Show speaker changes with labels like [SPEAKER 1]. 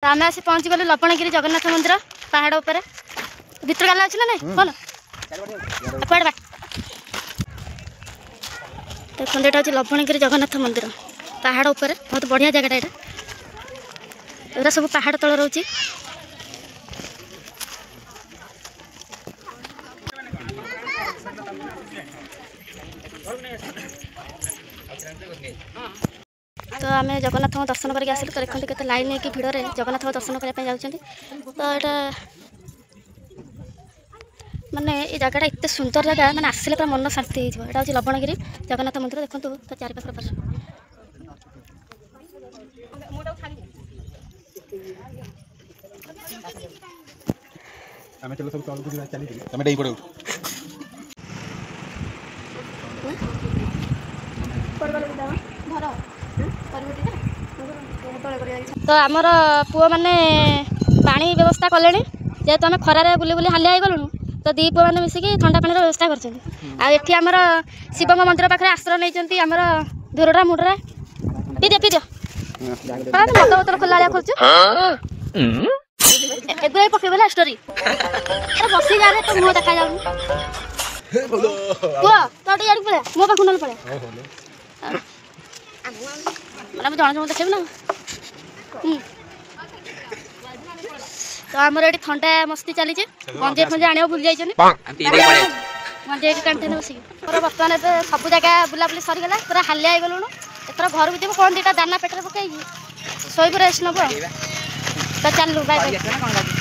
[SPEAKER 1] आम आसी पहुँची गलु लपणगिरी जगन्नाथ मंदिर पहाड़ उपर भितर गाला अच्छी ना नहीं कौन पहाड़ बाट देखते यहाँ हूँ लपणगिरी जगन्नाथ मंदिर पहाड़ उपर बहुत बढ़िया जगह यहाँ सब पहाड़ तल रोचे तो आम जगन्नाथ दर्शन करके आसिलु तो देखते केते लाइन है कि भिड़ में जगन्नाथ दर्शन करने जाऊँ तो यहाँ माने ये जगह एत सुंदर जगह मैंने आसिले पूरा मन शांति हो यहाँ हूँ लबणगिरी जगन्नाथ मंदिर देखो तो चारि पाखर पर तो आमर पुओ मैंने पानी व्यवस्था कले जेहेतु आम खरारे बुली बुली हालिया हो गलुँ तो दी पुओ मैंने मिसिकी ठंडा पानी व्यवस्था कर आमर शिव मंदिर पाखे आश्रय नहीं आमर धुरडा मुडरा पी दियो मत बोतल खोला खोलु एगुरा पकड़ बोला स्टोरी बसी जाए तो मुँह देखा जाऊँ पुओ तो यार पड़ा मो पाख ना पड़ा मैंने जन जन देखेबी ना तो आमर ये ठंडा मस्ती चली गंजे फंजे आने भूल जाइए गंजे काटे बसिक बर्तमान ए सब जगह बुलाबुली सरीगला पूरा हालिया हो गलुणु एथर घर भी कौन दीटा दाना पेटर पकई शोब रेस्ट नब तो चलू बाय बाय।